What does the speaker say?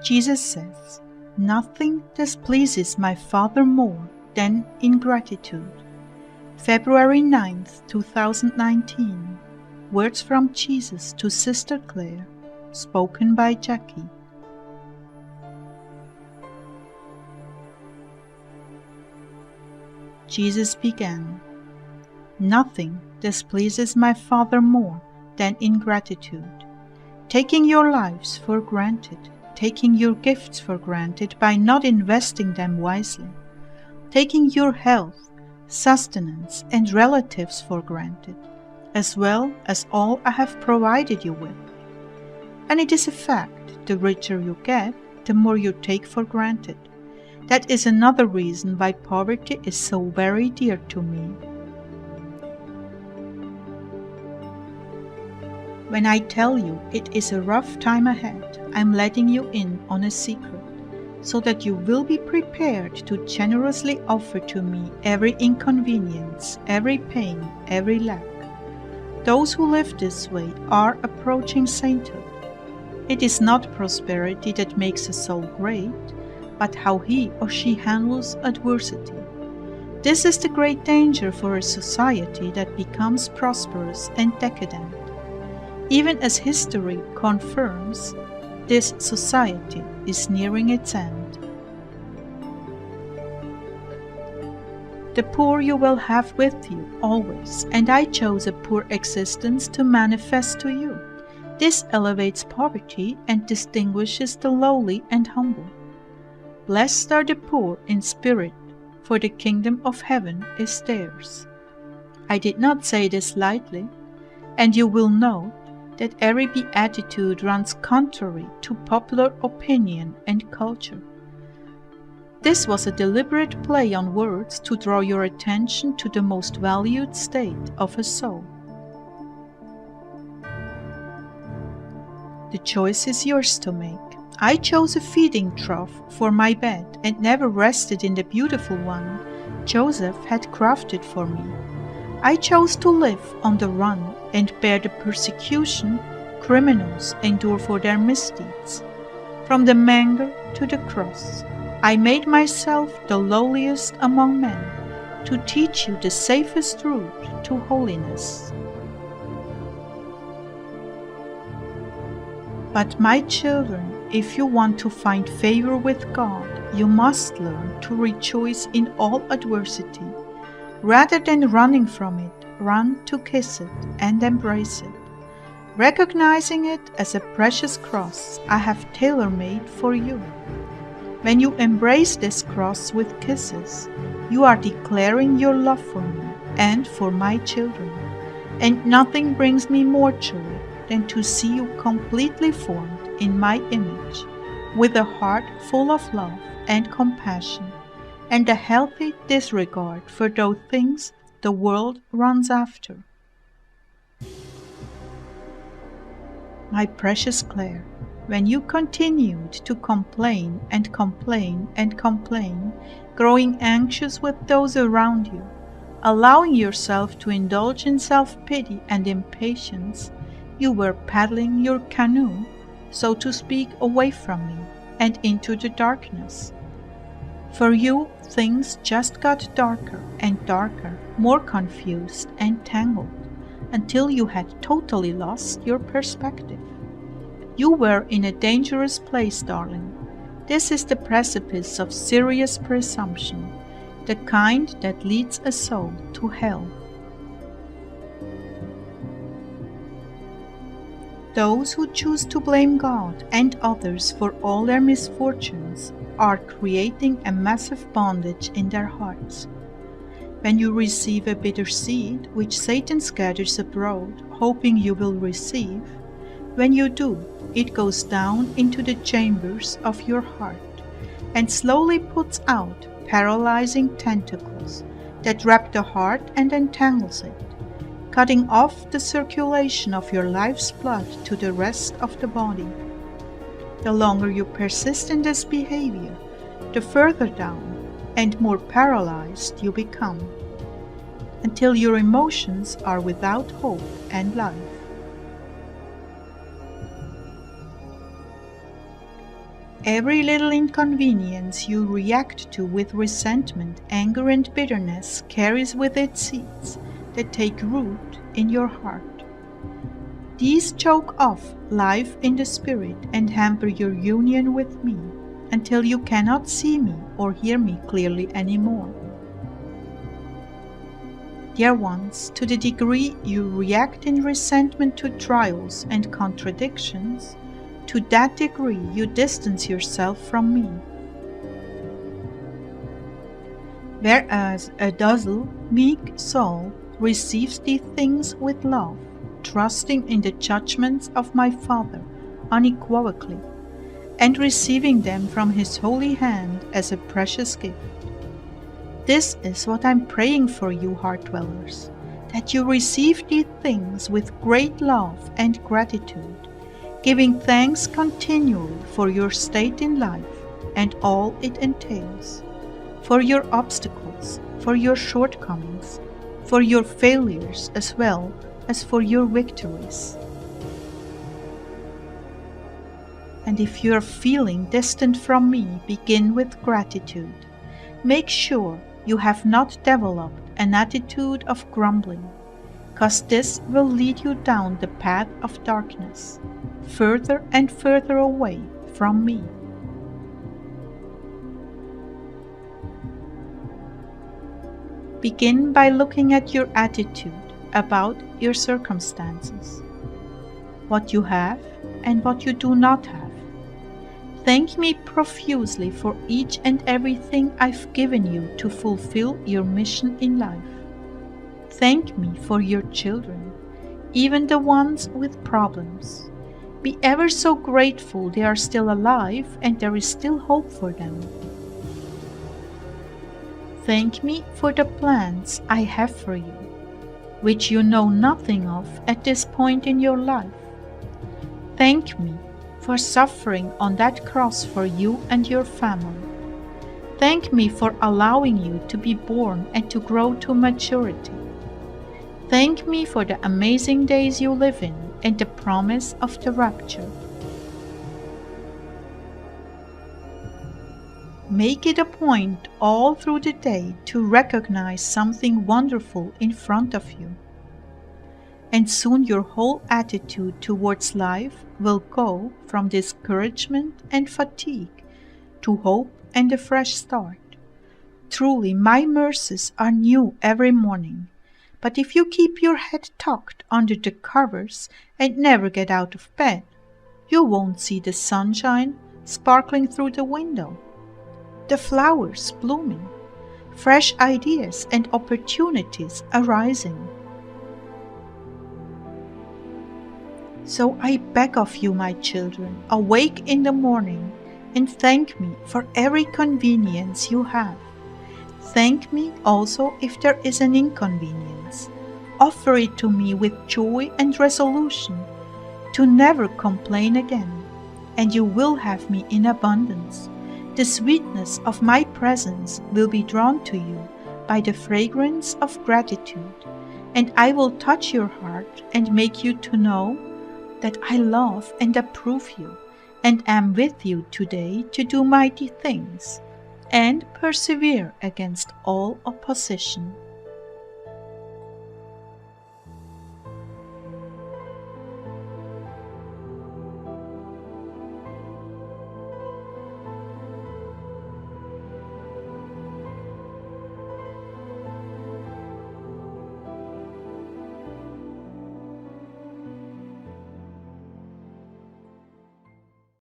Jesus says, "Nothing displeases my Father more than ingratitude." February 9th, 2019. Words from Jesus to Sister Clare, spoken by Jackie. Jesus began, "Nothing displeases my Father more than ingratitude, taking your lives for granted, taking your gifts for granted by not investing them wisely, taking your health, sustenance, and relatives for granted, as well as all I have provided you with. And it is a fact, the richer you get, the more you take for granted. That is another reason why poverty is so very dear to me. When I tell you it is a rough time ahead, I'm letting you in on a secret, so that you will be prepared to generously offer to me every inconvenience, every pain, every lack. Those who live this way are approaching sainthood. It is not prosperity that makes a soul great, but how he or she handles adversity. This is the great danger for a society that becomes prosperous and decadent. Even as history confirms, this society is nearing its end. The poor you will have with you always, and I chose a poor existence to manifest to you. This elevates poverty and distinguishes the lowly and humble. Blessed are the poor in spirit, for the kingdom of heaven is theirs. I did not say this lightly, and you will note that every beatitude runs contrary to popular opinion and culture. This was a deliberate play on words to draw your attention to the most valued state of a soul. The choice is yours to make. I chose a feeding trough for my bed and never rested in the beautiful one Joseph had crafted for me. I chose to live on the run and bear the persecution criminals endure for their misdeeds. From the manger to the cross, I made myself the lowliest among men to teach you the safest route to holiness. But my children, if you want to find favor with God, you must learn to rejoice in all adversity. Rather than running from it, run to kiss it and embrace it, recognizing it as a precious cross I have tailor-made for you. When you embrace this cross with kisses, you are declaring your love for me and for my children, and nothing brings me more joy than to see you completely formed in my image, with a heart full of love and compassion, and a healthy disregard for those things the world runs after. My precious Clare, when you continued to complain and complain and complain, growing anxious with those around you, allowing yourself to indulge in self-pity and impatience, you were paddling your canoe, so to speak, away from me and into the darkness. For you, things just got darker and darker, more confused and tangled, until you had totally lost your perspective. You were in a dangerous place, darling. This is the precipice of serious presumption, the kind that leads a soul to hell. Those who choose to blame God and others for all their misfortunes are creating a massive bondage in their hearts. When you receive a bitter seed, which Satan scatters abroad, hoping you will receive, when you do, it goes down into the chambers of your heart and slowly puts out paralyzing tentacles that wrap the heart and entangles it, cutting off the circulation of your life's blood to the rest of the body. The longer you persist in this behavior, the further down and more paralyzed you become, until your emotions are without hope and life. Every little inconvenience you react to with resentment, anger, and bitterness carries with it seeds that take root in your heart. These choke off life in the spirit and hamper your union with me until you cannot see me or hear me clearly anymore. Dear ones, to the degree you react in resentment to trials and contradictions, to that degree you distance yourself from me. Whereas a docile, meek soul receives these things with love, trusting in the judgments of my Father unequivocally, and receiving them from His holy hand as a precious gift. This is what I'm praying for you, heart dwellers, that you receive these things with great love and gratitude, giving thanks continually for your state in life and all it entails, for your obstacles, for your shortcomings, for your failures as well as for your victories. And if you are feeling distant from me, begin with gratitude. Make sure you have not developed an attitude of grumbling, because this will lead you down the path of darkness, further and further away from me. Begin by looking at your attitude about your circumstances, what you have and what you do not have. Thank me profusely for each and everything I've given you to fulfill your mission in life. Thank me for your children, even the ones with problems. Be ever so grateful they are still alive and there is still hope for them. Thank me for the plans I have for you, which you know nothing of at this point in your life. Thank me for suffering on that cross for you and your family. Thank me for allowing you to be born and to grow to maturity. Thank me for the amazing days you live in and the promise of the rapture. Make it a point all through the day to recognize something wonderful in front of you. And soon your whole attitude towards life will go from discouragement and fatigue to hope and a fresh start. Truly, my mercies are new every morning. But if you keep your head tucked under the covers and never get out of bed, you won't see the sunshine sparkling through the window, the flowers blooming, fresh ideas and opportunities arising. So I beg of you, my children, awake in the morning and thank me for every convenience you have. Thank me also if there is an inconvenience. Offer it to me with joy and resolution to never complain again, and you will have me in abundance. The sweetness of my presence will be drawn to you by the fragrance of gratitude, and I will touch your heart and make you to know that I love and approve you, and am with you today to do mighty things, and persevere against all opposition.